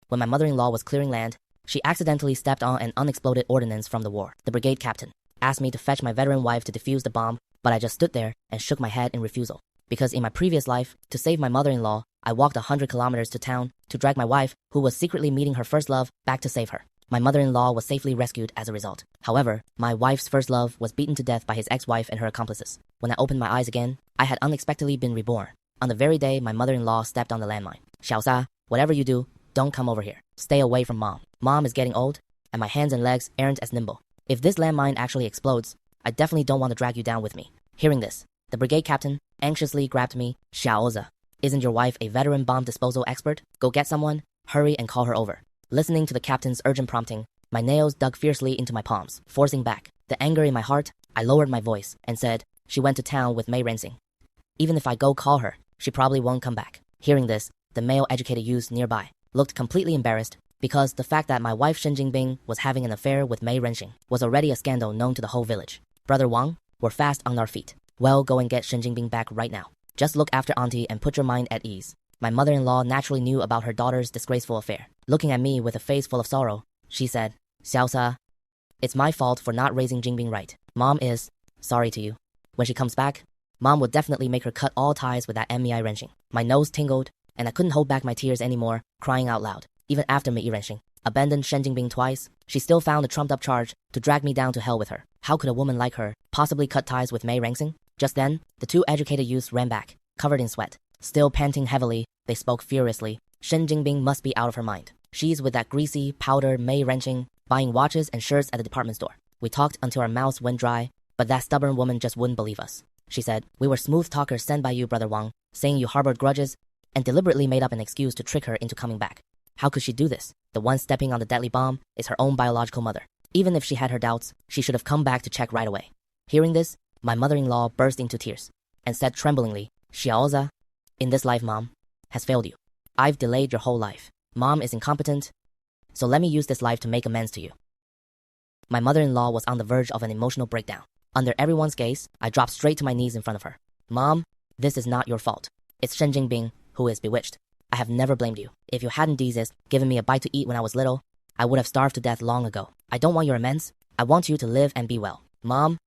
When my mother-in-law was clearing land, she accidentally stepped on an unexploded ordnance from the war. The brigade captain asked me to fetch my veteran wife to defuse the bomb, but I just stood there and shook my head in refusal. Because in my previous life, to save my mother-in-law, I walked 100 kilometers to town to drag my wife, who was secretly meeting her first love, back to save her. My mother-in-law was safely rescued as a result. However, my wife's first love was beaten to death by his ex-wife and her accomplices. When I opened my eyes again, I had unexpectedly been reborn. On the very day my mother-in-law stepped on the landmine. Xiaosa, whatever you do, don't come over here. Stay away from mom. Mom is getting old, and my hands and legs aren't as nimble. If this landmine actually explodes, I definitely don't want to drag you down with me. Hearing this, the brigade captain anxiously grabbed me. Xiaoza, isn't your wife a veteran bomb disposal expert? Go get someone, hurry and call her over. Listening to the captain's urgent prompting, my nails dug fiercely into my palms, forcing back the anger in my heart. I lowered my voice and said, she went to town with Mei Rensing. Even if I go call her, she probably won't come back. Hearing this, the male educated youths nearby looked completely embarrassed, because the fact that my wife Shen Jingbing was having an affair with Mei Rensing was already a scandal known to the whole village. Brother Wang, we're fast on our feet. Well, go and get Shen Jingbing back right now. Just look after auntie and put your mind at ease. My mother-in-law naturally knew about her daughter's disgraceful affair. Looking at me with a face full of sorrow, she said, Xiaosa, it's my fault for not raising Jingbing right. Mom is sorry to you. When she comes back, Mom would definitely make her cut all ties with that Mei Rensing. My nose tingled, and I couldn't hold back my tears anymore, crying out loud. Even after Mei Rensing abandoned Shen Jingbing twice, she still found a trumped-up charge to drag me down to hell with her. How could a woman like her possibly cut ties with Mei Rensing? Just then, the two educated youths ran back, covered in sweat. Still panting heavily, they spoke furiously. Shen Jingbing must be out of her mind. She's with that greasy, powdered Mei Rensing, buying watches and shirts at the department store. We talked until our mouths went dry, but that stubborn woman just wouldn't believe us. She said, we were smooth talkers sent by you, Brother Wang, saying you harbored grudges, and deliberately made up an excuse to trick her into coming back. How could she do this? The one stepping on the deadly bomb is her own biological mother. Even if she had her doubts, she should have come back to check right away. Hearing this, my mother-in-law burst into tears and said tremblingly, Xiaoza, in this life Mom has failed you. I've delayed your whole life. Mom is incompetent, so let me use this life to make amends to you. My mother-in-law was on the verge of an emotional breakdown. Under everyone's gaze, I dropped straight to my knees in front of her. Mom, this is not your fault. It's Shen Jingbing who is bewitched. I have never blamed you. If you hadn't given me a bite to eat when I was little, I would have starved to death long ago. I don't want your amends. I want you to live and be well. Mom,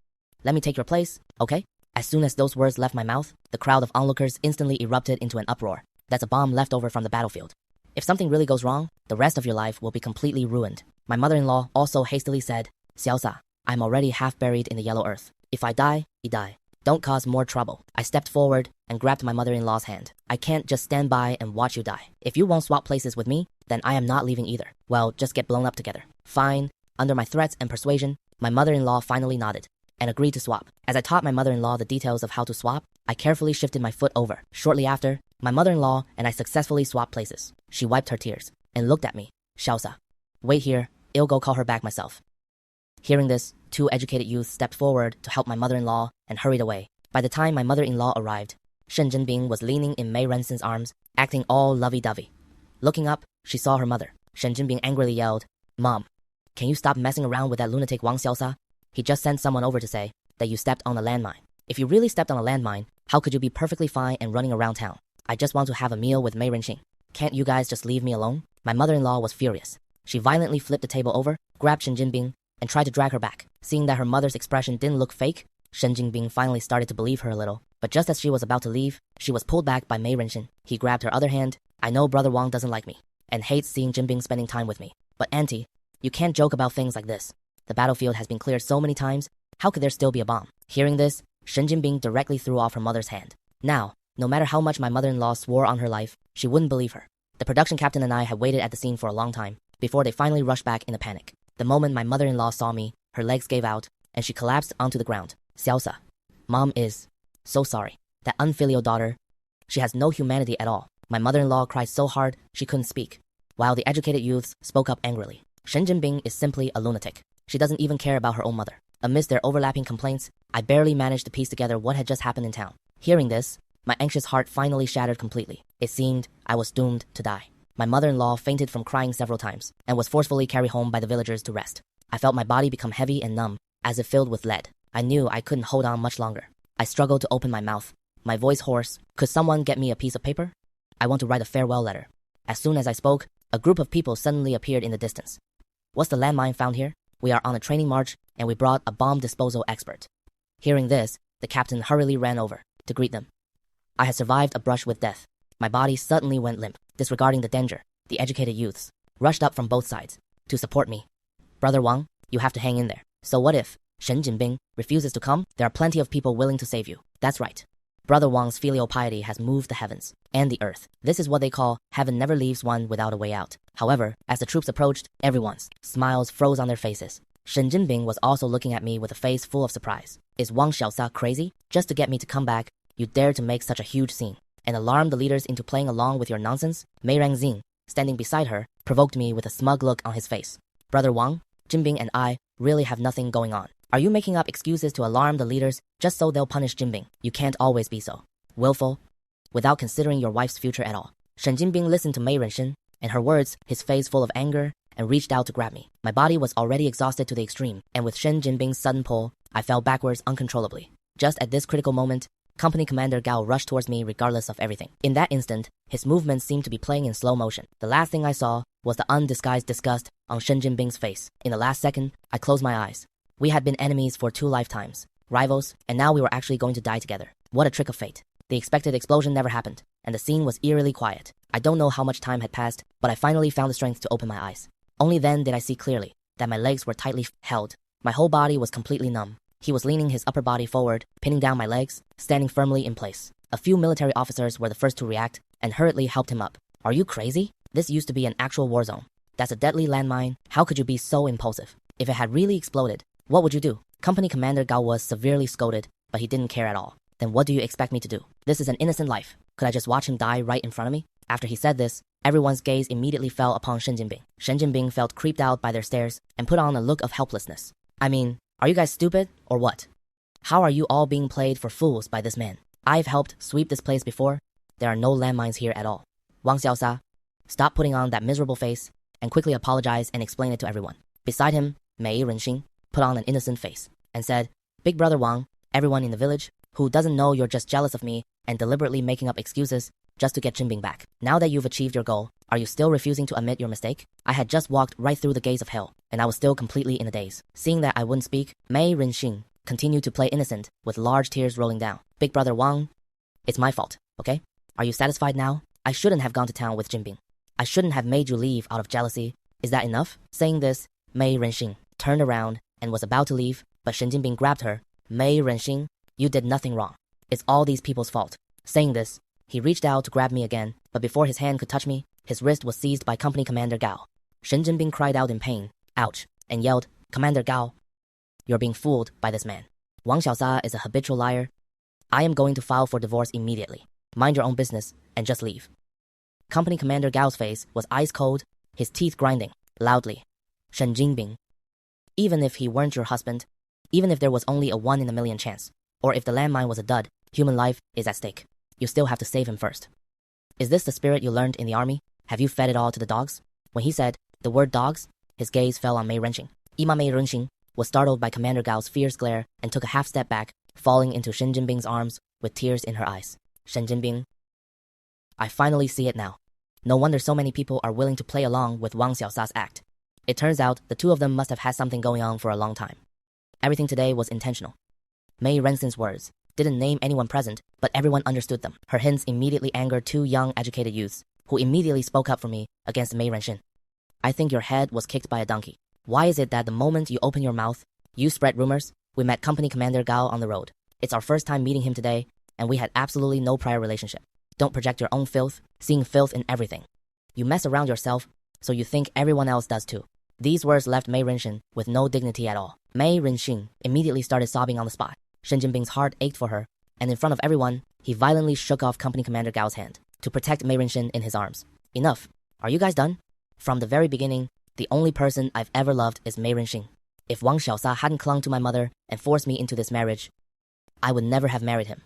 let me take your place, okay? As soon as those words left my mouth, the crowd of onlookers instantly erupted into an uproar. That's a bomb left over from the battlefield. If something really goes wrong, the rest of your life will be completely ruined. My mother-in-law also hastily said, Xiaosa, I'm already half buried in the yellow earth. If I die, you die. Don't cause more trouble. I stepped forward and grabbed my mother-in-law's hand. I can't just stand by and watch you die. If you won't swap places with me, then I am not leaving either. Well, just get blown up together. Fine. Under my threats and persuasion, my mother-in-law finally nodded and agreed to swap. As I taught my mother-in-law the details of how to swap, I carefully shifted my foot over. Shortly after, my mother-in-law and I successfully swapped places. She wiped her tears and looked at me. Xiaosa, wait here. I'll go call her back myself. Hearing this, two educated youths stepped forward to help my mother-in-law and hurried away. By the time my mother-in-law arrived, Shen Jingbing was leaning in Mei Rensing's arms, acting all lovey-dovey. Looking up, she saw her mother. Shen Jingbing angrily yelled, Mom, can you stop messing around with that lunatic Wang Xiaosa? He just sent someone over to say that you stepped on a landmine. If you really stepped on a landmine, how could you be perfectly fine and running around town? I just want to have a meal with Mei Rensing. Can't you guys just leave me alone? My mother-in-law was furious. She violently flipped the table over, grabbed Shen Jingbing, and tried to drag her back. Seeing that her mother's expression didn't look fake, Shen Jingbing finally started to believe her a little. But just as she was about to leave, she was pulled back by Mei Rensing. He grabbed her other hand. I know Brother Wang doesn't like me and hates seeing Jingbing spending time with me. But auntie, you can't joke about things like this. The battlefield has been cleared so many times. How could there still be a bomb? Hearing this, Shen Jingbing directly threw off her mother's hand. Now, no matter how much my mother-in-law swore on her life, she wouldn't believe her. The production captain and I had waited at the scene for a long time before they finally rushed back in a panic. The moment my mother-in-law saw me, her legs gave out and she collapsed onto the ground. Xiaosa, Mom is so sorry. That unfilial daughter, she has no humanity at all. My mother-in-law cried so hard she couldn't speak, while the educated youths spoke up angrily. Shen Jingbing is simply a lunatic. She doesn't even care about her own mother. Amidst their overlapping complaints, I barely managed to piece together what had just happened in town. Hearing this, my anxious heart finally shattered completely. It seemed I was doomed to die. My mother-in-law fainted from crying several times and was forcefully carried home by the villagers to rest. I felt my body become heavy and numb, as if filled with lead. I knew I couldn't hold on much longer. I struggled to open my mouth, my voice hoarse. Could someone get me a piece of paper? I want to write a farewell letter. As soon as I spoke, A group of people suddenly appeared in the distance. What's the landmine found here? We are on a training march, and we brought a bomb disposal expert. Hearing this, the captain hurriedly ran over to greet them. I had survived a brush with death. My body suddenly went limp. Disregarding the danger, the educated youths rushed up from both sides to support me. Brother Wang, you have to hang in there. So what if Shen Jinbing refuses to come? There are plenty of people willing to save you. That's right. Brother Wang's filial piety has moved the heavens and the earth. This is what they call heaven never leaves one without a way out. However, as the troops approached, everyone's smiles froze on their faces. Shen Jinbing was also looking at me with a face full of surprise. Is Wang Xiaosa crazy? Just to get me to come back, you dare to make such a huge scene and alarm the leaders into playing along with your nonsense? Mei Rangxing, standing beside her, provoked me with a smug look on his face. Brother Wang, Jinbing and I really have nothing going on. Are you making up excuses to alarm the leaders just so they'll punish Jinbing? You can't always be so willful, without considering your wife's future at all. Shen Jinbing listened to Mei Renshin and her words, his face full of anger, and reached out to grab me. My body was already exhausted to the extreme, and with Shen Jinbing's sudden pull, I fell backwards uncontrollably. Just at this critical moment, Company Commander Gao rushed towards me regardless of everything. In that instant, his movements seemed to be playing in slow motion. The last thing I saw was the undisguised disgust on Shen Jinbing's face. In the last second, I closed my eyes. We had been enemies for 2 lifetimes, rivals, and now we were actually going to die together. What a trick of fate. The expected explosion never happened, and the scene was eerily quiet. I don't know how much time had passed, but I finally found the strength to open my eyes. Only then did I see clearly that my legs were tightly held. My whole body was completely numb. He was leaning his upper body forward, pinning down my legs, standing firmly in place. A few military officers were the first to react and hurriedly helped him up. Are you crazy? This used to be an actual war zone. That's a deadly landmine. How could you be so impulsive? If it had really exploded, what would you do? Company Commander Gao was severely scolded, but he didn't care at all. Then what do you expect me to do? This is an innocent life. Could I just watch him die right in front of me? After he said this, everyone's gaze immediately fell upon Shen Jinbing. Shen Jinbing felt creeped out by their stares and put on a look of helplessness. I mean, are you guys stupid or what? How are you all being played for fools by this man? I've helped sweep this place before. There are no landmines here at all. Wang Xiaosa, stop putting on that miserable face and quickly apologize and explain it to everyone. Beside him, Mei Renxing put on an innocent face and said, Big Brother Wang, everyone in the village who doesn't know you're just jealous of me and deliberately making up excuses just to get Jinbing back. Now that you've achieved your goal, are you still refusing to admit your mistake? I had just walked right through the gates of hell, and I was still completely in a daze. Seeing that I wouldn't speak, Mei Renxing continued to play innocent with large tears rolling down. Big Brother Wang, it's my fault, okay? Are you satisfied now? I shouldn't have gone to town with Jinbing. I shouldn't have made you leave out of jealousy. Is that enough? Saying this, Mei Renxing turned around and was about to leave, but Shen Jinbing grabbed her. Mei Renxing, you did nothing wrong. It's all these people's fault. Saying this, he reached out to grab me again, but before his hand could touch me, his wrist was seized by Company Commander Gao. Shen Jinbing cried out in pain, ouch, and yelled, Commander Gao, you're being fooled by this man. Wang Xiaosa is a habitual liar. I am going to file for divorce immediately. Mind your own business and just leave. Company Commander Gao's face was ice cold, his teeth grinding loudly. Shen Jinbing, even if he weren't your husband, even if there was only a 1 in a million chance, or if the landmine was a dud, human life is at stake. You still have to save him first. Is this the spirit you learned in the army? Have you fed it all to the dogs? When he said the word dogs, his gaze fell on Mei Renxing. Mei Renxing was startled by Commander Gao's fierce glare and took a half step back, falling into Shen Jinbing's arms with tears in her eyes. Shen Jinbing, I finally see it now. No wonder so many people are willing to play along with Wang Xiaosa's act. It turns out the two of them must have had something going on for a long time. Everything today was intentional. Mei Renxing's words didn't name anyone present, but everyone understood them. Her hints immediately angered 2 young educated youths, who immediately spoke up for me against Mei Renxing. I think your head was kicked by a donkey. Why is it that the moment you open your mouth, you spread rumors? We met Company Commander Gao on the road. It's our first time meeting him today, and we had absolutely no prior relationship. Don't project your own filth, seeing filth in everything. You mess around yourself, so you think everyone else does too. These words left Mei Renxing with no dignity at all. Mei Renxing immediately started sobbing on the spot. Shen Jinbing's heart ached for her, and in front of everyone, he violently shook off Company Commander Gao's hand to protect Mei Renxing in his arms. Enough. Are you guys done? From the very beginning, the only person I've ever loved is Mei Renxing. If Wang Xiaosa hadn't clung to my mother and forced me into this marriage, I would never have married him.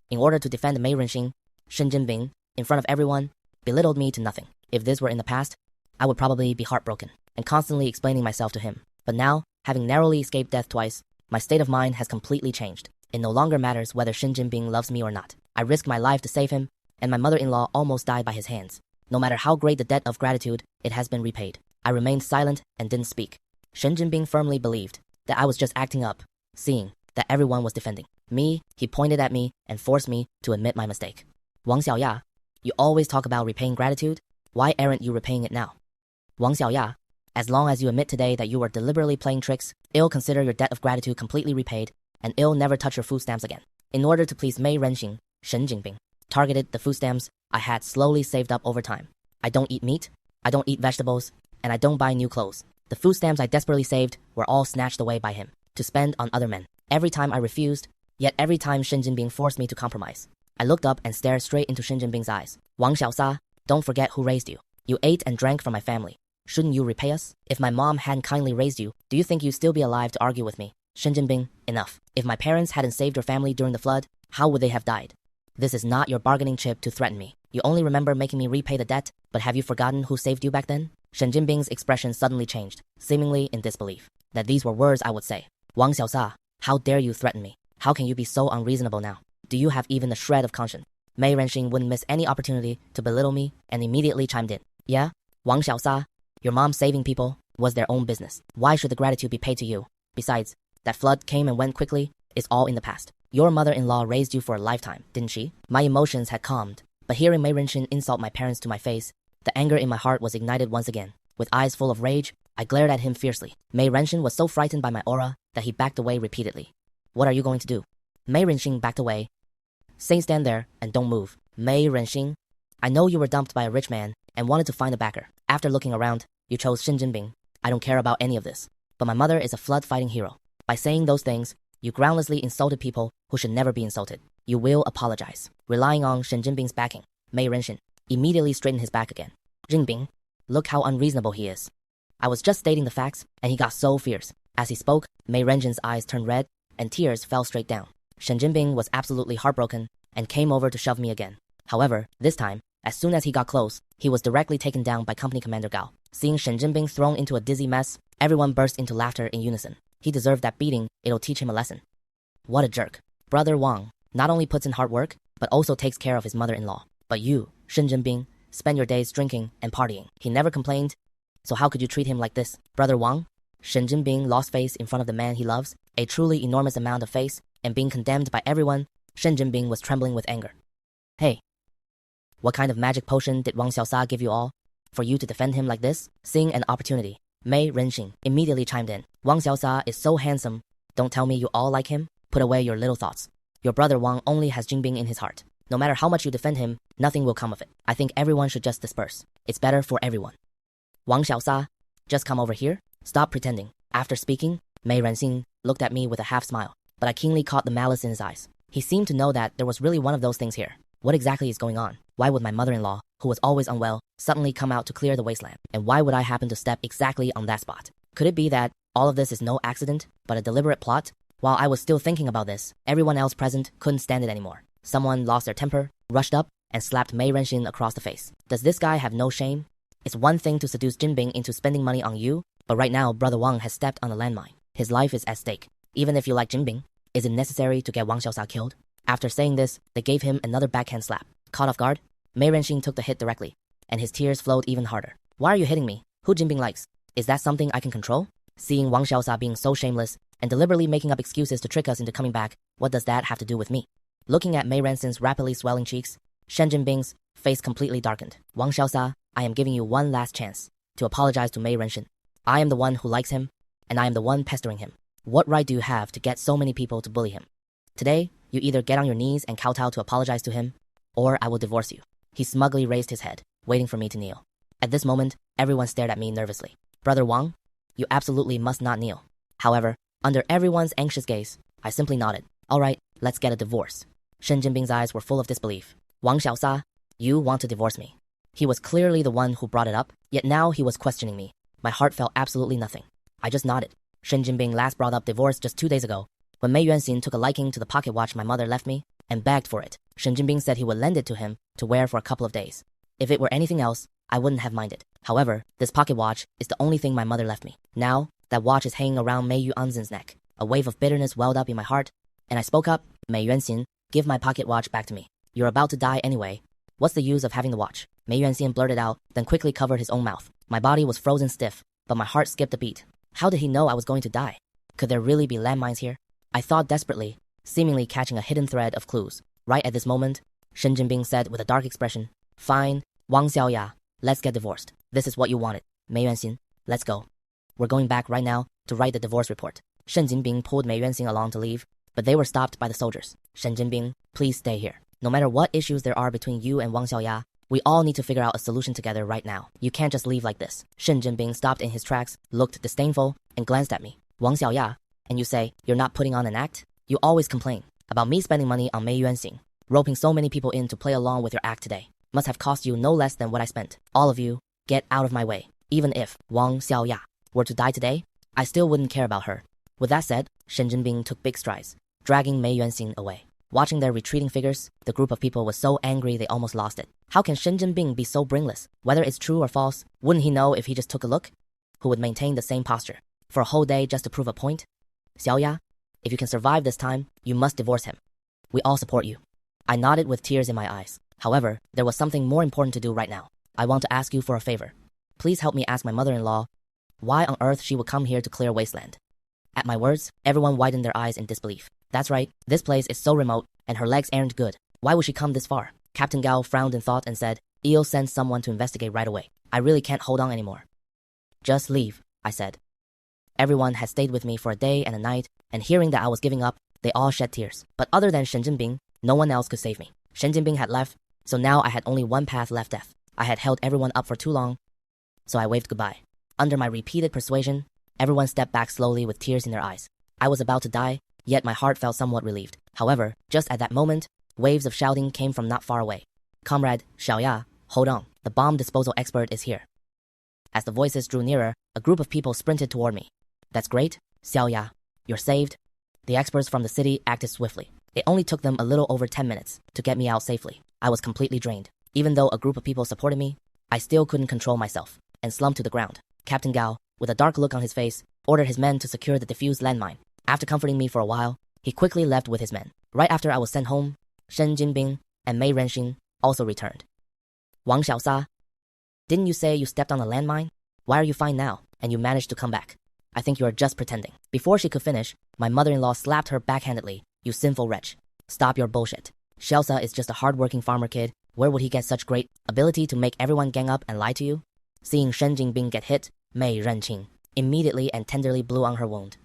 In order to defend Mei Renxing, Shen Jinbing, in front of everyone, belittled me to nothing. If this were in the past, I would probably be heartbroken and constantly explaining myself to him. But now, having narrowly escaped death twice, my state of mind has completely changed. It no longer matters whether Shen Jinbing loves me or not. I risked my life to save him, and my mother-in-law almost died by his hands. No matter how great the debt of gratitude, it has been repaid. I remained silent and didn't speak. Shen Jinping firmly believed that I was just acting up, seeing that everyone was defending me. He pointed at me and forced me to admit my mistake. Wang Xiaoya, you always talk about repaying gratitude. Why aren't you repaying it now? Wang Xiaoya, as long as you admit today that you were deliberately playing tricks, it'll consider your debt of gratitude completely repaid, and it'll never touch your food stamps again. In order to please Mei Renxing, Shen Jinping targeted the food stamps I had slowly saved up over time. I don't eat meat, I don't eat vegetables, and I don't buy new clothes. The food stamps I desperately saved were all snatched away by him to spend on other men. Every time I refused, yet every time Shen Jinping forced me to compromise. I looked up and stared straight into Shen Jinping's eyes. Wang Xiaosa, don't forget who raised you. You ate and drank from my family. Shouldn't you repay us? If my mom hadn't kindly raised you, do you think you'd still be alive to argue with me? Shen Jinping, enough. If my parents hadn't saved your family during the flood, how would they have died? This is not your bargaining chip to threaten me. You only remember making me repay the debt, but have you forgotten who saved you back then? Shen Jinping's expression suddenly changed, seemingly in disbelief that these were words I would say. Wang Xiaosa, how dare you threaten me? How can you be so unreasonable now? Do you have even a shred of conscience? Mei Renxing wouldn't miss any opportunity to belittle me and immediately chimed in. Yeah, Wang Xiaosa, your mom saving people was their own business. Why should the gratitude be paid to you? Besides, that flood came and went quickly. It's all in the past. Your mother-in-law raised you for a lifetime, didn't she? My emotions had calmed, but hearing Mei Renxing insult my parents to my face, the anger in my heart was ignited once again. With eyes full of rage, I glared at him fiercely. Mei Renxing was so frightened by my aura that he backed away repeatedly. What are you going to do? Mei Renxing backed away. Say stand there and don't move. Mei Renxing, I know you were dumped by a rich man and wanted to find a backer. After looking around, you chose Shen Jinping. I don't care about any of this. But my mother is a flood-fighting hero. By saying those things, you groundlessly insulted people who should never be insulted. You will apologize. Relying on Shen Jinping's backing, Mei Renxing immediately straightened his back again. Jinping, look how unreasonable he is. I was just stating the facts, and he got so fierce. As he spoke, Mei Renxing's eyes turned red, and tears fell straight down. Shen Jinping was absolutely heartbroken and came over to shove me again. However, this time, as soon as he got close, he was directly taken down by Company Commander Gao. Seeing Shen Jinping thrown into a dizzy mess, everyone burst into laughter in unison. He deserved that beating. It'll teach him a lesson. What a jerk. Brother Wang not only puts in hard work, but also takes care of his mother-in-law. But you, Shen Jinping, spend your days drinking and partying. He never complained, so how could you treat him like this? Brother Wang? Shen Jinping lost face in front of the man he loves, a truly enormous amount of face, and being condemned by everyone, Shen Jinping was trembling with anger. Hey, what kind of magic potion did Wang Xiaosa give you all for you to defend him like this? Seeing an opportunity, Mei Renxing immediately chimed in. Wang Xiaosa is so handsome. Don't tell me you all like him. Put away your little thoughts. Your brother Wang only has Jinping in his heart. No matter how much you defend him, nothing will come of it. I think everyone should just disperse. It's better for everyone. Wang Xiaosa, just come over here. Stop pretending. After speaking, Mei Renxing looked at me with a half smile, but I keenly caught the malice in his eyes. He seemed to know that there was really one of those things here. What exactly is going on? Why would my mother-in-law, who was always unwell, suddenly come out to clear the wasteland? And why would I happen to step exactly on that spot? Could it be that all of this is no accident, but a deliberate plot? While I was still thinking about this, everyone else present couldn't stand it anymore. Someone lost their temper, rushed up, and slapped Mei Renxing across the face. Does this guy have no shame? It's one thing to seduce Jinping into spending money on you, but right now Brother Wang has stepped on a landmine. His life is at stake. Even if you like Jinping, is it necessary to get Wang Xiaosa killed? After saying this, they gave him another backhand slap. Caught off guard, Mei Renxing took the hit directly, and his tears flowed even harder. Why are you hitting me? Who Jinping likes? Is that something I can control? Seeing Wang Xiaosa being so shameless and deliberately making up excuses to trick us into coming back, what does that have to do with me? Looking at Mei Renxing's rapidly swelling cheeks, Shen Jinping's face completely darkened. Wang Xiaosa, I am giving you one last chance to apologize to Mei Renxing. I am the one who likes him, and I am the one pestering him. What right do you have to get so many people to bully him? Today, you either get on your knees and kowtow to apologize to him, or I will divorce you. He smugly raised his head, waiting for me to kneel. At this moment, everyone stared at me nervously. Brother Wang, you absolutely must not kneel. However, under everyone's anxious gaze, I simply nodded. All right, let's get a divorce. Shen Jinping's eyes were full of disbelief. Wang Xiaosa, you want to divorce me. He was clearly the one who brought it up, yet now he was questioning me. My heart felt absolutely nothing. I just nodded. Shen Jinping last brought up divorce just 2 days ago, when Mei Yuanxin took a liking to the pocket watch my mother left me and begged for it. Shen Jinping said he would lend it to him to wear for a couple of days. If it were anything else, I wouldn't have minded. However, this pocket watch is the only thing my mother left me. Now, that watch is hanging around Mei Yuanxin's neck. A wave of bitterness welled up in my heart, and I spoke up. Mei Yuanxin, give my pocket watch back to me. You're about to die anyway. What's the use of having the watch? Mei Yuanxian blurted out, then quickly covered his own mouth. My body was frozen stiff, but my heart skipped a beat. How did he know I was going to die? Could there really be landmines here? I thought desperately, seemingly catching a hidden thread of clues. Right at this moment, Shen Jinbing said with a dark expression, "Fine, Wang Xiaoya, let's get divorced. This is what you wanted. Mei Yuanxin, let's go. We're going back right now to write the divorce report." Shen Jinbing pulled Mei Yuanxin along to leave, but they were stopped by the soldiers. "Shen Jinbing, please stay here. No matter what issues there are between you and Wang Xiaoya, we all need to figure out a solution together right now. You can't just leave like this." Shen Jinbing stopped in his tracks, looked disdainful, and glanced at me. "Wang Xiaoya, and you say you're not putting on an act? You always complain about me spending money on Mei Yuanxin. Roping so many people in to play along with your act today must have cost you no less than what I spent. All of you, get out of my way. Even if Wang Xiaoya were to die today, I still wouldn't care about her." With that said, Shen Jinbing took big strides, dragging Mei Yuanxin away. Watching their retreating figures, the group of people was so angry they almost lost it. How can Shen Jinbing be so brainless? Whether it's true or false, wouldn't he know if he just took a look? Who would maintain the same posture for a whole day just to prove a point? "Xiaoya, if you can survive this time, you must divorce him. We all support you." I nodded with tears in my eyes. However, there was something more important to do right now. "I want to ask you for a favor. Please help me ask my mother-in-law why on earth she would come here to clear wasteland." At my words, everyone widened their eyes in disbelief. That's right, this place is so remote, and her legs aren't good. Why would she come this far? Captain Gao frowned in thought and said, "I'll send someone to investigate right away. I really can't hold on anymore." "Just leave," I said. Everyone had stayed with me for a day and a night, and hearing that I was giving up, they all shed tears. But other than Shen Jinbing, no one else could save me. Shen Jinbing had left, so now I had only one path left: death. I had held everyone up for too long, so I waved goodbye. Under my repeated persuasion, everyone stepped back slowly with tears in their eyes. I was about to die, yet my heart felt somewhat relieved. However, just at that moment, waves of shouting came from not far away. "Comrade, Xiaoya, hold on. The bomb disposal expert is here." As the voices drew nearer, a group of people sprinted toward me. "That's great, Xiaoya. You're saved." The experts from the city acted swiftly. It only took them a little over 10 minutes to get me out safely. I was completely drained. Even though a group of people supported me, I still couldn't control myself and slumped to the ground. Captain Gao, with a dark look on his face, ordered his men to secure the defused landmine. After comforting me for a while, he quickly left with his men. Right after I was sent home, Shen Jinbing and Mei Renxing also returned. "Wang Xiaosa, didn't you say you stepped on a landmine? Why are you fine now, and you managed to come back? I think you are just pretending." Before she could finish, my mother-in-law slapped her backhandedly. "You sinful wretch. Stop your bullshit. Xiaosa is just a hard-working farmer kid. Where would he get such great ability to make everyone gang up and lie to you?" Seeing Shen Jinbing get hit, Mei Renqing immediately and tenderly blew on her wound.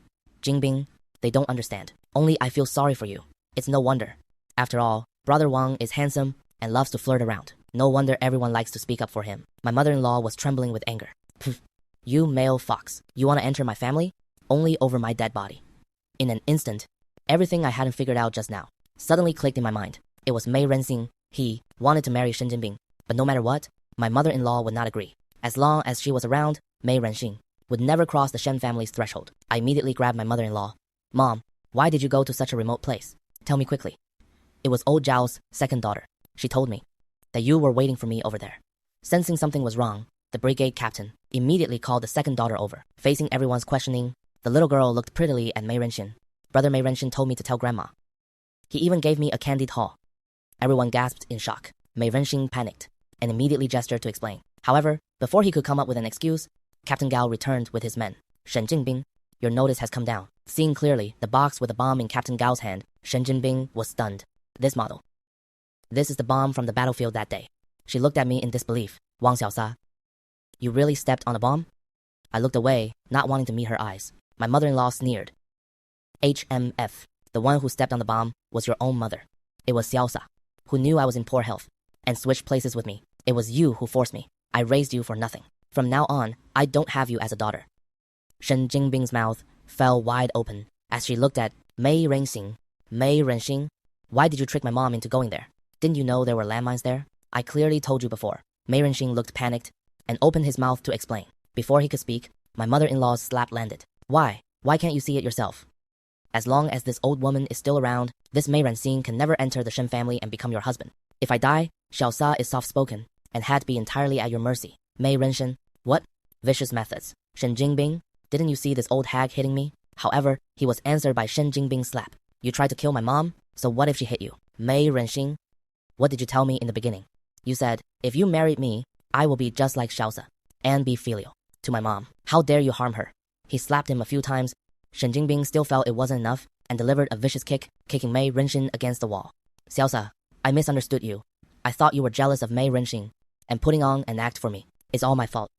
"Jinbing, they don't understand. Only I feel sorry for you. It's no wonder. After all, Brother Wang is handsome and loves to flirt around. No wonder everyone likes to speak up for him." My mother-in-law was trembling with anger. "Pfft, you male fox. You want to enter my family? Only over my dead body." In an instant, everything I hadn't figured out just now suddenly clicked in my mind. It was Mei Renxing. He wanted to marry Shen Jinbing, but no matter what, my mother-in-law would not agree. As long as she was around, Mei Renxing would never cross the Shen family's threshold. I immediately grabbed my mother-in-law. "Mom, why did you go to such a remote place? Tell me quickly." "It was old Zhao's second daughter. She told me that you were waiting for me over there." Sensing something was wrong, the brigade captain immediately called the second daughter over. Facing everyone's questioning, the little girl looked prettily at Mei Renxing. "Brother Mei Renxing told me to tell Grandma. He even gave me a candied haw." Everyone gasped in shock. Mei Renxing panicked and immediately gestured to explain. However, before he could come up with an excuse, Captain Gao returned with his men. "Shen Jinbing, your notice has come down." Seeing clearly the box with the bomb in Captain Gao's hand, Shen Jinbing was stunned. "This model. This is the bomb from the battlefield that day." She looked at me in disbelief. "Wang Xiaosa, you really stepped on a bomb?" I looked away, not wanting to meet her eyes. My mother-in-law sneered. "HMF, the one who stepped on the bomb was your own mother. It was Xiaosa, who knew I was in poor health and switched places with me. It was you who forced me. I raised you for nothing. From now on, I don't have you as a daughter." Shen Jingbing's mouth fell wide open as she looked at Mei Renxing. "Mei Renxing, why did you trick my mom into going there? Didn't you know there were landmines there? I clearly told you before." Mei Renxing looked panicked and opened his mouth to explain. Before he could speak, my mother-in-law's slap landed. Why? Why can't you see it yourself? As long as this old woman is still around, this Mei Renxing can never enter the Shen family and become your husband. If I die, Xiaosa is soft-spoken and had to be entirely at your mercy." Mei Renxing, what? Vicious methods. "Shen Jingbing, didn't you see this old hag hitting me?" However, he was answered by Shen Jingbing's slap. "You tried to kill my mom, so what if she hit you?" Mei Renxing, what did you tell me in the beginning? You said, if you married me, I will be just like Xiaosa and be filial to my mom. How dare you harm her? He slapped him a few times. Shen Jingbing still felt it wasn't enough and delivered a vicious kick, kicking Mei Renxin against the wall. Xiaosa, I misunderstood you. I thought you were jealous of Mei Renxin and putting on an act for me. It's all my fault.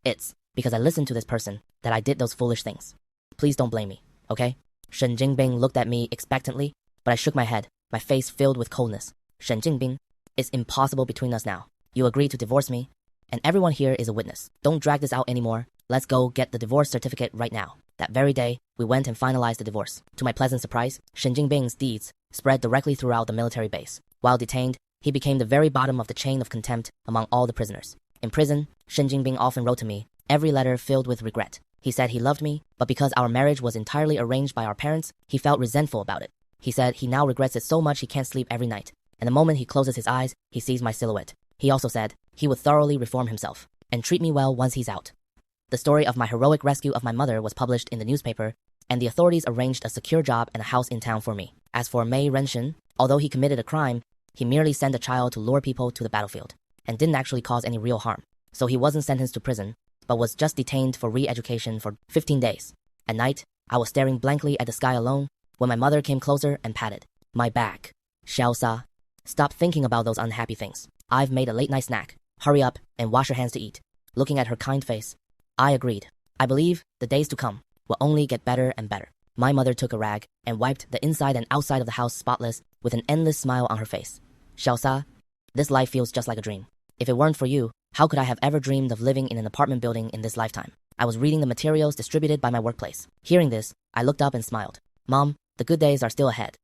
It's because I listened to this person that I did those foolish things. Please don't blame me, okay? Shen Jingbing looked at me expectantly, but I shook my head, my face filled with coldness. Shen Jingbing, it's impossible between us now. You agreed to divorce me, and everyone here is a witness. Don't drag this out anymore. Let's go get the divorce certificate right now. That very day, we went and finalized the divorce. To my pleasant surprise, Shen Jingbing's deeds spread directly throughout the military base. While detained, he became the very bottom of the chain of contempt among all the prisoners. In prison, Shen Jingbing often wrote to me, every letter filled with regret. He said he loved me, but because our marriage was entirely arranged by our parents, he felt resentful about it. He said he now regrets it so much he can't sleep every night, and the moment he closes his eyes, he sees my silhouette. He also said he would thoroughly reform himself and treat me well once he's out. The story of my heroic rescue of my mother was published in the newspaper, and the authorities arranged a secure job and a house in town for me. As for Mei Renxin, although he committed a crime, he merely sent a child to lure people to the battlefield, and didn't actually cause any real harm. So he wasn't sentenced to prison, but was just detained for re-education for 15 days. At night, I was staring blankly at the sky alone when my mother came closer and patted my back. Xiaosa, stop thinking about those unhappy things. I've made a late-night snack. Hurry up and wash your hands to eat. Looking at her kind face, I agreed. I believe the days to come will only get better and better. My mother took a rag and wiped the inside and outside of the house spotless with an endless smile on her face. Xiaosa, this life feels just like a dream. If it weren't for you, how could I have ever dreamed of living in an apartment building in this lifetime? I was reading the materials distributed by my workplace. Hearing this, I looked up and smiled. Mom, the good days are still ahead.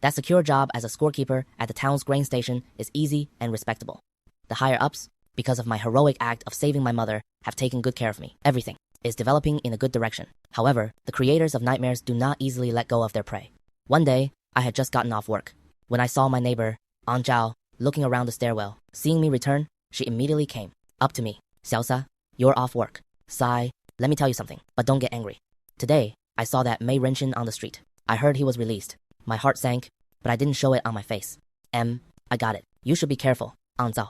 That secure job as a scorekeeper at the town's grain station is easy and respectable. The higher-ups, because of my heroic act of saving my mother, have taken good care of me. Everything is developing in a good direction. However, the creators of nightmares do not easily let go of their prey. One day, I had just gotten off work when I saw my neighbor, An Zhao, looking around the stairwell. Seeing me return, she immediately came up to me. Xiaosa, you're off work. Sigh, let me tell you something, but don't get angry. Today, I saw that Mei Renxin on the street. I heard he was released. My heart sank, but I didn't show it on my face. I got it. You should be careful, An Zhao.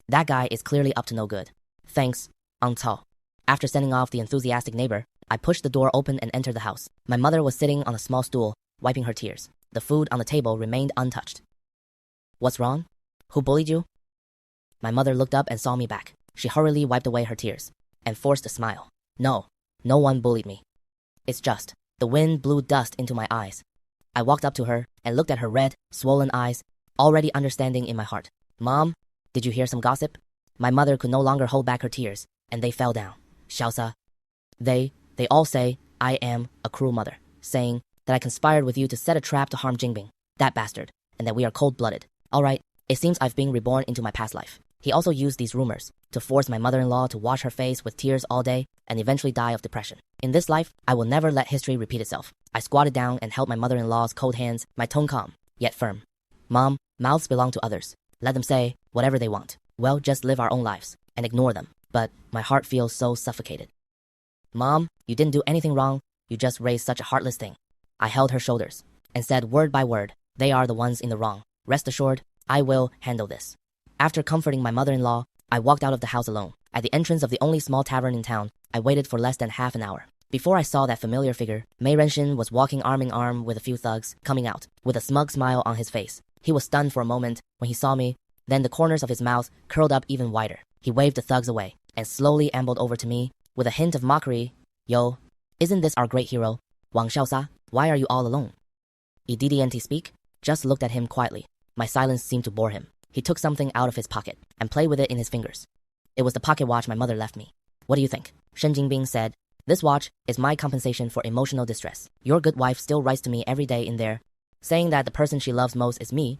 That guy is clearly up to no good. Thanks, An Zhao. After sending off the enthusiastic neighbor, I pushed the door open and entered the house. My mother was sitting on a small stool, wiping her tears. The food on the table remained untouched. What's wrong? Who bullied you? My mother looked up and saw me back. She hurriedly wiped away her tears and forced a smile. No one bullied me. It's just, the wind blew dust into my eyes. I walked up to her and looked at her red, swollen eyes, already understanding in my heart. Mom, did you hear some gossip? My mother could no longer hold back her tears, and they fell down. Xiaosa, they all say I am a cruel mother, saying that I conspired with you to set a trap to harm Jingbing, that bastard, and that we are cold-blooded. All right, it seems I've been reborn into my past life. He also used these rumors to force my mother-in-law to wash her face with tears all day and eventually die of depression. In this life, I will never let history repeat itself. I squatted down and held my mother-in-law's cold hands, my tone calm, yet firm. Mom, mouths belong to others. Let them say whatever they want. Well, just live our own lives and ignore them. But my heart feels so suffocated. Mom, you didn't do anything wrong. You just raised such a heartless thing. I held her shoulders and said word by word, they are the ones in the wrong. Rest assured, I will handle this. After comforting my mother-in-law, I walked out of the house alone. At the entrance of the only small tavern in town, I waited for less than half an hour. Before I saw that familiar figure, Mei Renxin was walking arm in arm with a few thugs, coming out, with a smug smile on his face. He was stunned for a moment when he saw me, then the corners of his mouth curled up even wider. He waved the thugs away, and slowly ambled over to me, with a hint of mockery. Yo, isn't this our great hero, Wang Xiaosa? Why are you all alone? Didn't speak? Just looked at him quietly. My silence seemed to bore him. He took something out of his pocket and played with it in his fingers. It was the pocket watch my mother left me. What do you think? Shen Jingbing said, this watch is my compensation for emotional distress. Your good wife still writes to me every day in there, saying that the person she loves most is me,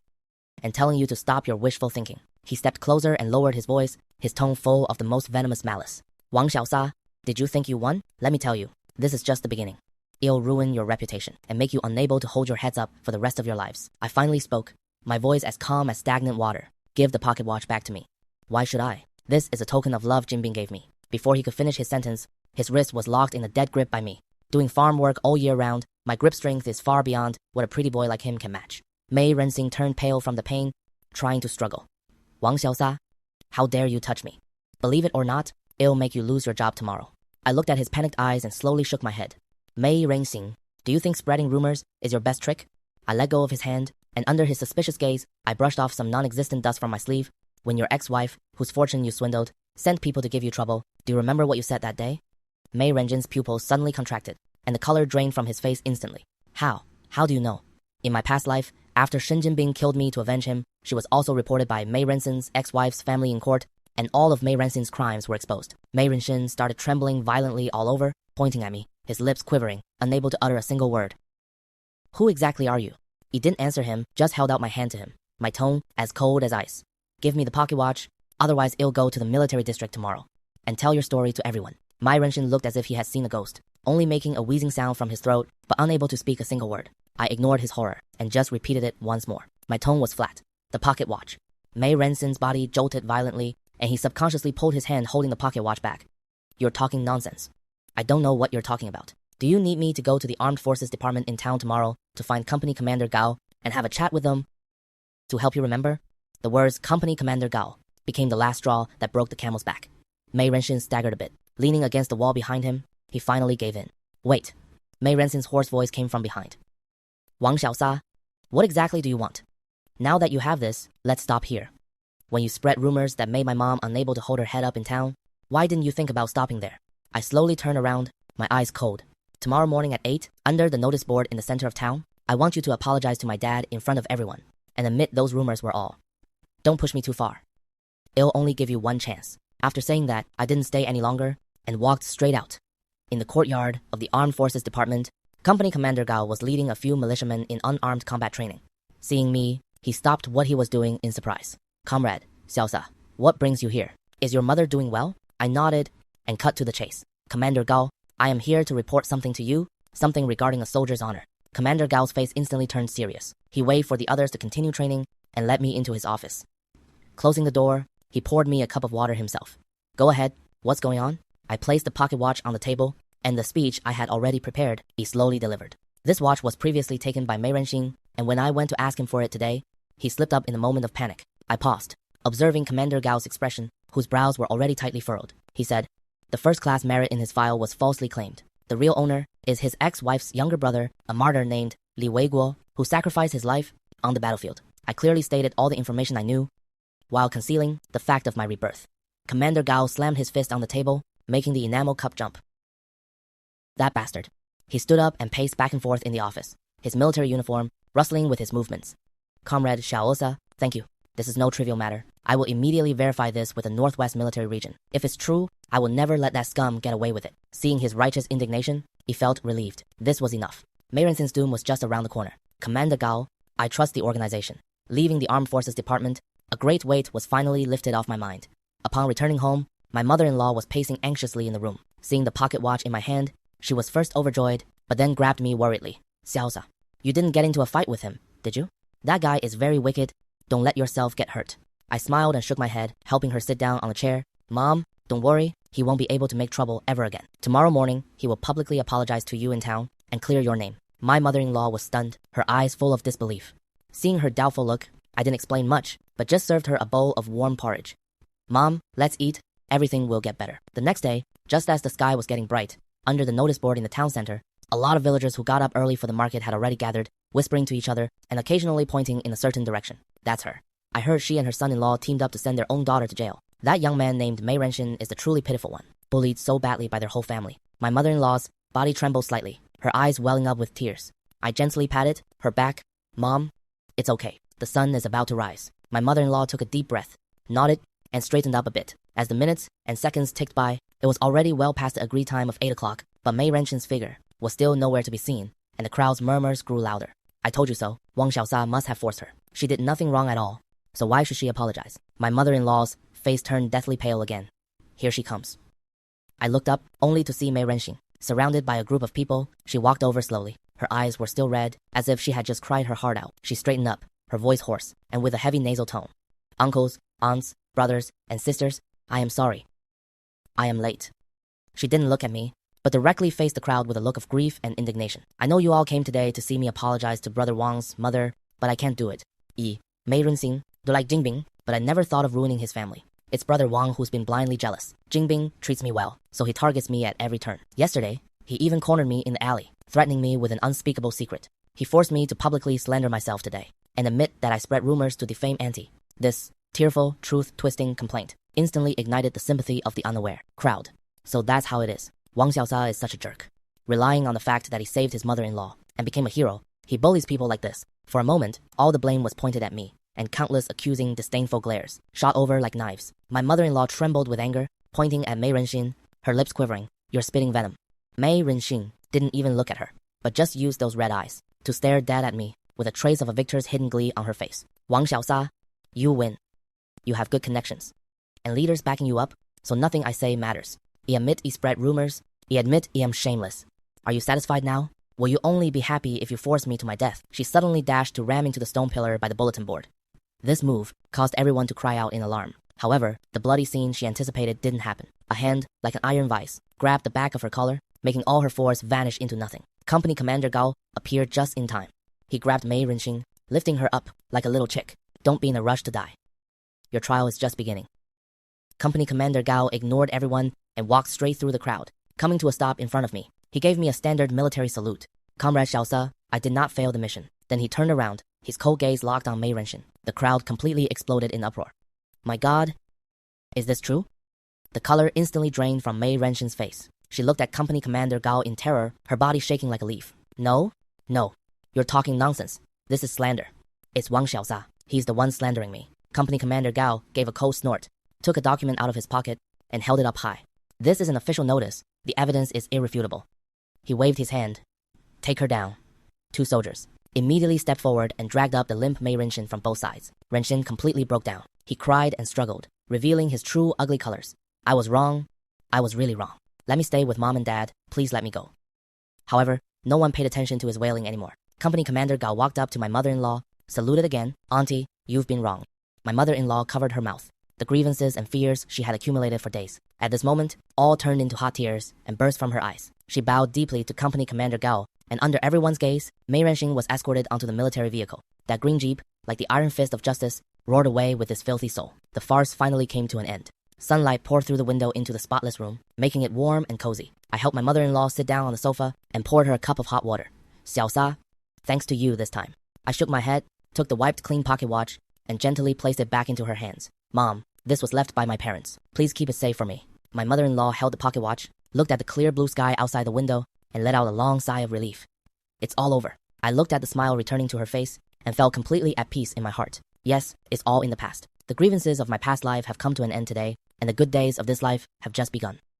and telling you to stop your wishful thinking. He stepped closer and lowered his voice, his tone full of the most venomous malice. Wang Xiaosa, did you think you won? Let me tell you, this is just the beginning. It'll ruin your reputation and make you unable to hold your heads up for the rest of your lives. I finally spoke, my voice as calm as stagnant water. Give the pocket watch back to me. Why should I? This is a token of love Jinbing gave me. Before he could finish his sentence, his wrist was locked in a dead grip by me. Doing farm work all year round, my grip strength is far beyond what a pretty boy like him can match. Mei Renxin turned pale from the pain, trying to struggle. Wang Xiaosa, How dare you touch me? Believe it or not, it'll make you lose your job tomorrow. I looked at his panicked eyes and slowly shook my head. Mei Rengxing, do you think spreading rumors is your best trick? I let go of his hand, and under his suspicious gaze, I brushed off some non-existent dust from my sleeve. When your ex-wife, whose fortune you swindled, sent people to give you trouble, do you remember what you said that day? Mei Renjin's pupils suddenly contracted, and the color drained from his face instantly. How? How do you know? In my past life, after Shen Jinbing killed me to avenge him, she was also reported by Mei Renxin's ex-wife's family in court, and all of Mei Renxin's crimes were exposed. Mei Renxin started trembling violently all over, pointing at me, his lips quivering, unable to utter a single word. Who exactly are you? I didn't answer him, just held out my hand to him, my tone as cold as ice. Give me the pocket watch, otherwise it'll go to the military district tomorrow. And tell your story to everyone. Mei Renxin looked as if he had seen a ghost, only making a wheezing sound from his throat, but unable to speak a single word. I ignored his horror, and just repeated it once more. My tone was flat. The pocket watch. Mei Renxin's body jolted violently, and he subconsciously pulled his hand holding the pocket watch back. You're talking nonsense. I don't know what you're talking about. Do you need me to go to the Armed Forces Department in town tomorrow to find Company Commander Gao and have a chat with them to help you remember? The words Company Commander Gao became the last straw that broke the camel's back. Mei Renxin staggered a bit. Leaning against the wall behind him, he finally gave in. Wait. Mei Renxin's hoarse voice came from behind. Wang Xiaosa, what exactly do you want? Now that you have this, let's stop here. When you spread rumors that made my mom unable to hold her head up in town, why didn't you think about stopping there? I slowly turned around, my eyes cold. Tomorrow morning at 8, under the notice board in the center of town, I want you to apologize to my dad in front of everyone and admit those rumors were all. Don't push me too far. It'll only give you one chance. After saying that, I didn't stay any longer and walked straight out. In the courtyard of the Armed Forces Department, Company Commander Gao was leading a few militiamen in unarmed combat training. Seeing me, he stopped what he was doing in surprise. Comrade, Xiaosa, what brings you here? Is your mother doing well? I nodded and cut to the chase. Commander Gao, I am here to report something to you, something regarding a soldier's honor. Commander Gao's face instantly turned serious. He waved for the others to continue training and led me into his office. Closing the door, he poured me a cup of water himself. Go ahead, what's going on? I placed the pocket watch on the table, and the speech I had already prepared, he slowly delivered. This watch was previously taken by Mei Renxin, and when I went to ask him for it today, he slipped up in a moment of panic. I paused, observing Commander Gao's expression, whose brows were already tightly furrowed. He said, the first-class merit in his file was falsely claimed. The real owner is his ex-wife's younger brother, a martyr named Li Weiguo, who sacrificed his life on the battlefield. I clearly stated all the information I knew, while concealing the fact of my rebirth. Commander Gao slammed his fist on the table, making the enamel cup jump. That bastard. He stood up and paced back and forth in the office, his military uniform rustling with his movements. Comrade Xiaosa, thank you. This is no trivial matter. I will immediately verify this with the Northwest Military Region. If it's true, I will never let that scum get away with it. Seeing his righteous indignation, he felt relieved. This was enough. Mei Renxin's doom was just around the corner. Commander Gao, I trust the organization. Leaving the Armed Forces Department, a great weight was finally lifted off my mind. Upon returning home, my mother-in-law was pacing anxiously in the room. Seeing the pocket watch in my hand, she was first overjoyed, but then grabbed me worriedly. Xiaosa, you didn't get into a fight with him, did you? That guy is very wicked. Don't let yourself get hurt. I smiled and shook my head, helping her sit down on the chair. Mom, don't worry, he won't be able to make trouble ever again. Tomorrow morning, he will publicly apologize to you in town and clear your name. My mother-in-law was stunned, her eyes full of disbelief. Seeing her doubtful look, I didn't explain much, but just served her a bowl of warm porridge. Mom, let's eat. Everything will get better. The next day, just as the sky was getting bright, under the notice board in the town center, a lot of villagers who got up early for the market had already gathered, whispering to each other and occasionally pointing in a certain direction. That's her. I heard she and her son-in-law teamed up to send their own daughter to jail. That young man named Mei Renxin is the truly pitiful one, bullied so badly by their whole family. My mother-in-law's body trembled slightly, her eyes welling up with tears. I gently patted her back. Mom, it's okay. The sun is about to rise. My mother-in-law took a deep breath, nodded, and straightened up a bit. As the minutes and seconds ticked by, it was already well past the agreed time of 8 o'clock, but Mei Renxin's figure was still nowhere to be seen, and the crowd's murmurs grew louder. I told you so. Wang Xiaosa must have forced her. She did nothing wrong at all, so why should she apologize? My mother-in-law's face turned deathly pale again. Here she comes. I looked up, only to see Mei Renxin. Surrounded by a group of people, she walked over slowly. Her eyes were still red, as if she had just cried her heart out. She straightened up, her voice hoarse, and with a heavy nasal tone. Uncles, aunts, brothers, and sisters, I am sorry. I am late. She didn't look at me, but directly faced the crowd with a look of grief and indignation. I know you all came today to see me apologize to Brother Wang's mother, but I can't do it. Mei Renxin, do like Jingbing, but I never thought of ruining his family. It's brother Wang who's been blindly jealous. Jingbing treats me well, so he targets me at every turn. Yesterday, he even cornered me in the alley, threatening me with an unspeakable secret. He forced me to publicly slander myself today and admit that I spread rumors to defame Auntie. This tearful, truth-twisting complaint instantly ignited the sympathy of the unaware crowd. So that's how it is. Wang Xiaosha is such a jerk. Relying on the fact that he saved his mother-in-law and became a hero, he bullies people like this. For a moment, all the blame was pointed at me, and countless accusing, disdainful glares shot over like knives. My mother-in-law trembled with anger, pointing at Mei Renxin, her lips quivering. You're spitting venom. Mei Renxin didn't even look at her, but just used those red eyes to stare dead at me with a trace of a victor's hidden glee on her face. Wang Xiaosha, you win. You have good connections and leaders backing you up, so nothing I say matters. I admit I spread rumors. I admit I am shameless. Are you satisfied now? Will you only be happy if you force me to my death? She suddenly dashed to ram into the stone pillar by the bulletin board. This move caused everyone to cry out in alarm. However, the bloody scene she anticipated didn't happen. A hand, like an iron vice, grabbed the back of her collar, making all her force vanish into nothing. Company Commander Gao appeared just in time. He grabbed Mei Renxin, lifting her up like a little chick. Don't be in a rush to die. Your trial is just beginning. Company Commander Gao ignored everyone and walked straight through the crowd, coming to a stop in front of me. He gave me a standard military salute. Comrade Xiaosha, I did not fail the mission. Then he turned around, his cold gaze locked on Mei Renxin. The crowd completely exploded in uproar. My God, is this true? The color instantly drained from Mei Renxin's face. She looked at Company Commander Gao in terror, her body shaking like a leaf. No, you're talking nonsense. This is slander. It's Wang Xiaosha. He's the one slandering me. Company Commander Gao gave a cold snort, took a document out of his pocket, and held it up high. This is an official notice. The evidence is irrefutable. He waved his hand. Take her down. 2 soldiers immediately stepped forward and dragged up the limp Mei Renxin from both sides. Renxin completely broke down. He cried and struggled, revealing his true ugly colors. I was wrong. I was really wrong. Let me stay with Mom and Dad. Please let me go. However, no one paid attention to his wailing anymore. Company Commander Gao walked up to my mother-in-law, saluted again. Auntie, you've been wrong. My mother-in-law covered her mouth. The grievances and fears she had accumulated for days. At this moment, all turned into hot tears and burst from her eyes. She bowed deeply to Company Commander Gao, and under everyone's gaze, Mei Renxin was escorted onto the military vehicle. That green jeep, like the iron fist of justice, roared away with his filthy soul. The farce finally came to an end. Sunlight poured through the window into the spotless room, making it warm and cozy. I helped my mother-in-law sit down on the sofa and poured her a cup of hot water. Xiaosha, thanks to you this time. I shook my head, took the wiped clean pocket watch, and gently placed it back into her hands. Mom, this was left by my parents. Please keep it safe for me. My mother-in-law held the pocket watch, looked at the clear blue sky outside the window, and let out a long sigh of relief. It's all over. I looked at the smile returning to her face and felt completely at peace in my heart. Yes, it's all in the past. The grievances of my past life have come to an end today, and the good days of this life have just begun.